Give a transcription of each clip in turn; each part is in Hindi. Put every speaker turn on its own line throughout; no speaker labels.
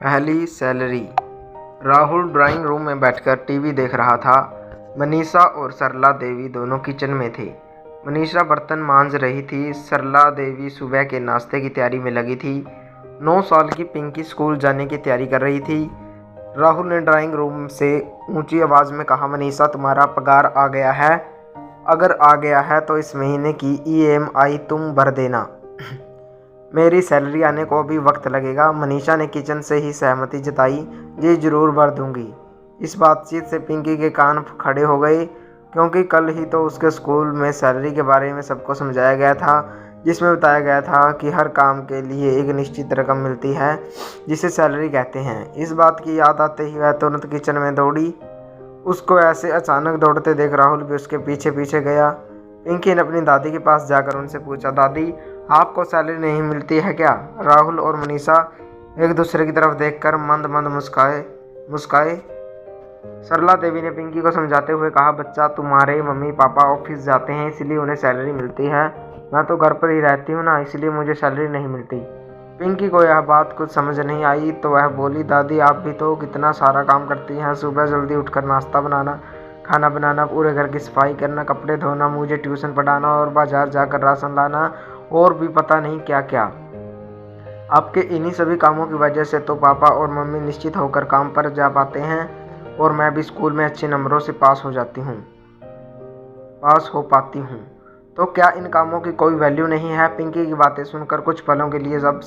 पहली सैलरी। राहुल ड्राइंग रूम में बैठकर टीवी देख रहा था। मनीषा और सरला देवी दोनों किचन में थे। मनीषा बर्तन मांज रही थी। सरला देवी सुबह के नाश्ते की तैयारी में लगी थी। 9 साल की पिंकी स्कूल जाने की तैयारी कर रही थी। राहुल ने ड्राइंग रूम से ऊंची आवाज़ में कहा, मनीषा तुम्हारा पगार आ गया है? अगर आ गया है तो इस महीने की EMI तुम भर देना। मेरी सैलरी आने को अभी वक्त लगेगा। मनीषा ने किचन से ही सहमति जताई, जी ज़रूर भर दूंगी। इस बातचीत से पिंकी के कान खड़े हो गए, क्योंकि कल ही तो उसके स्कूल में सैलरी के बारे में सबको समझाया गया था, जिसमें बताया गया था कि हर काम के लिए एक निश्चित रकम मिलती है, जिसे सैलरी कहते हैं। इस बात की याद आते ही वह तुरंत किचन में दौड़ी। उसको ऐसे अचानक दौड़ते देख राहुल भी उसके पीछे पीछे गया। पिंकी ने अपनी दादी के पास जाकर उनसे पूछा, दादी आपको सैलरी नहीं मिलती है क्या? राहुल और मनीषा एक दूसरे की तरफ देखकर मंद मंद मुस्काए। सरला देवी ने पिंकी को समझाते हुए कहा, बच्चा तुम्हारे मम्मी पापा ऑफिस जाते हैं इसलिए उन्हें सैलरी मिलती है। मैं तो घर पर ही रहती हूँ ना, इसलिए मुझे सैलरी नहीं मिलती। पिंकी को यह बात कुछ समझ नहीं आई तो वह बोली, दादी आप भी तो कितना सारा काम करती हैं। सुबह जल्दी उठकर नाश्ता बनाना, खाना बनाना, पूरे घर की सफाई करना, कपड़े धोना, मुझे ट्यूशन पढ़ाना और बाजार जाकर राशन लाना और भी पता नहीं क्या क्या। आपके इन्हीं सभी कामों की वजह से तो पापा और मम्मी निश्चित होकर काम पर जा पाते हैं और मैं भी स्कूल में अच्छे नंबरों से पास हो पाती हूँ। तो क्या इन कामों की कोई वैल्यू नहीं है? पिंकी की बातें सुनकर कुछ पलों के लिए सब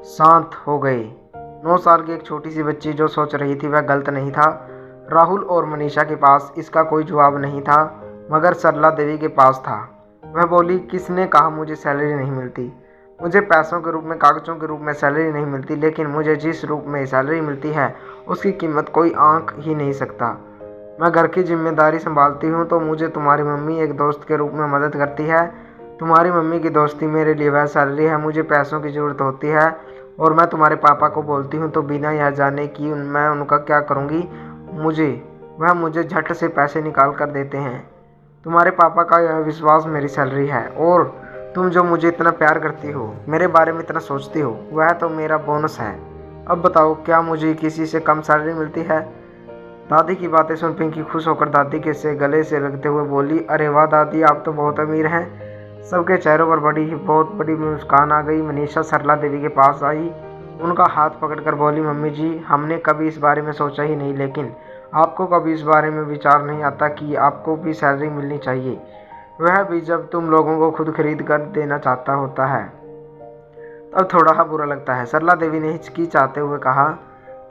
शांत हो गए। 9 साल की एक छोटी सी बच्ची जो सोच रही थी वह गलत नहीं था। राहुल और मनीषा के पास इसका कोई जवाब नहीं था, मगर सरला देवी के पास था। वह बोली, किसने कहा मुझे सैलरी नहीं मिलती? मुझे पैसों के रूप में, कागज़ों के रूप में सैलरी नहीं मिलती, लेकिन मुझे जिस रूप में सैलरी मिलती है उसकी कीमत कोई आंक ही नहीं सकता। मैं घर की जिम्मेदारी संभालती हूँ तो मुझे तुम्हारी मम्मी एक दोस्त के रूप में मदद करती है। तुम्हारी मम्मी की दोस्ती मेरे लिए वह सैलरी है। मुझे पैसों की ज़रूरत होती है और मैं तुम्हारे पापा को बोलती हूँ तो बिना यह जाने कि मैं उनका क्या करूँगी, वह मुझे झट से पैसे निकाल कर देते हैं। तुम्हारे पापा का यह विश्वास मेरी सैलरी है और तुम जो मुझे इतना प्यार करती हो, मेरे बारे में इतना सोचती हो, वह तो मेरा बोनस है। अब बताओ, क्या मुझे किसी से कम सैलरी मिलती है? दादी की बातें सुन पिंकी खुश होकर दादी के से गले से लगते हुए बोली, अरे वाह दादी, आप तो बहुत अमीर हैं। सबके चेहरों पर बहुत बड़ी मुस्कान आ गई। मनीषा सरला देवी के पास आई, उनका हाथ पकड़कर बोली, मम्मी जी हमने कभी इस बारे में सोचा ही नहीं, लेकिन आपको कभी इस बारे में विचार नहीं आता कि आपको भी सैलरी मिलनी चाहिए, वह भी जब तुम लोगों को खुद खरीद कर देना चाहता होता है, तब थोड़ा बुरा लगता है। सरला देवी ने हिचकिचाते हुए कहा।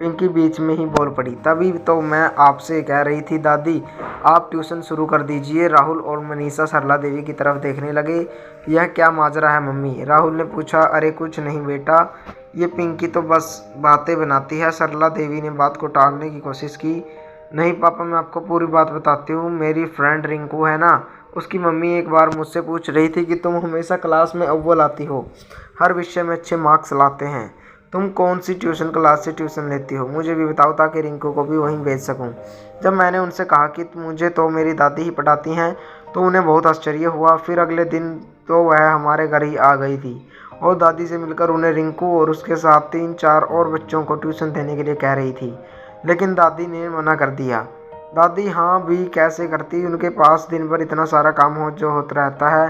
पिंकी बीच में ही बोल पड़ी, तभी तो मैं आपसे कह रही थी दादी आप ट्यूशन शुरू कर दीजिए। राहुल और मनीषा सरला देवी की तरफ देखने लगे। यह क्या माजरा है मम्मी? राहुल ने पूछा। अरे कुछ नहीं बेटा, ये पिंकी तो बस बातें बनाती है। सरला देवी ने बात को टालने की कोशिश की। नहीं पापा, मैं आपको पूरी बात बताती हूँ। मेरी फ्रेंड रिंकू है ना, उसकी मम्मी एक बार मुझसे पूछ रही थी कि तुम हमेशा क्लास में अव्वल आती हो, हर विषय में अच्छे मार्क्स लाते हैं, तुम कौन सी ट्यूशन क्लास से ट्यूशन लेती हो? मुझे भी बताओ ताकि रिंकू को भी वहीं भेज सकूं। जब मैंने उनसे कहा कि मुझे तो मेरी दादी ही पढ़ाती हैं तो उन्हें बहुत आश्चर्य हुआ। फिर अगले दिन तो वह हमारे घर ही आ गई थी और दादी से मिलकर उन्हें रिंकू और उसके साथ 3-4 और बच्चों को ट्यूशन देने के लिए कह रही थी, लेकिन दादी ने मना कर दिया। दादी हाँ भी कैसे करती, उनके पास दिन भर इतना सारा काम होता रहता है।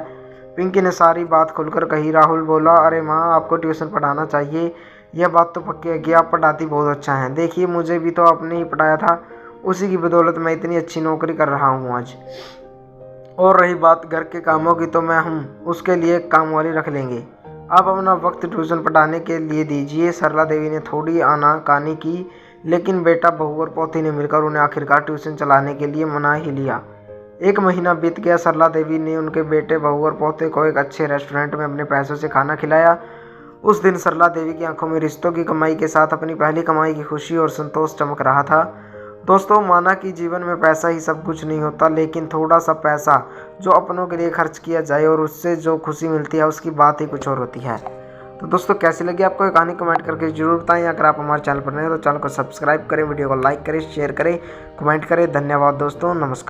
पिंकी ने सारी बात खुलकर कही। राहुल बोला, अरे माँ आपको ट्यूशन पढ़ाना चाहिए, यह बात तो पक्की है कि आप पढ़ाती बहुत अच्छा हैं। देखिए मुझे भी तो आपने ही पढ़ाया था, उसी की बदौलत मैं इतनी अच्छी नौकरी कर रहा हूँ आज। और रही बात घर के कामों की तो मैं हूँ, उसके लिए एक काम वाली रख लेंगे। आप अपना वक्त ट्यूशन पढ़ाने के लिए दीजिए। सरला देवी ने थोड़ी आनाकानी की, लेकिन बेटा बहू और पोती ने मिलकर उन्हें आखिरकार ट्यूशन चलाने के लिए मना ही लिया। 1 महीना बीत गया। सरला देवी ने उनके बेटे, बहू और पोते को एक अच्छे रेस्टोरेंट में अपने पैसों से खाना खिलाया। उस दिन सरला देवी की आंखों में रिश्तों की कमाई के साथ अपनी पहली कमाई की खुशी और संतोष चमक रहा था। दोस्तों, माना कि जीवन में पैसा ही सब कुछ नहीं होता, लेकिन थोड़ा सा पैसा जो अपनों के लिए खर्च किया जाए और उससे जो खुशी मिलती है उसकी बात ही कुछ और होती है। तो दोस्तों, कैसी लगी आपको ये कहानी? कमेंट करके जरूर बताएं। अगर आप हमारे चैनल पर नए हैं तो चैनल को सब्सक्राइब करें, वीडियो को लाइक करें, शेयर करें, कमेंट करें। धन्यवाद दोस्तों, नमस्कार।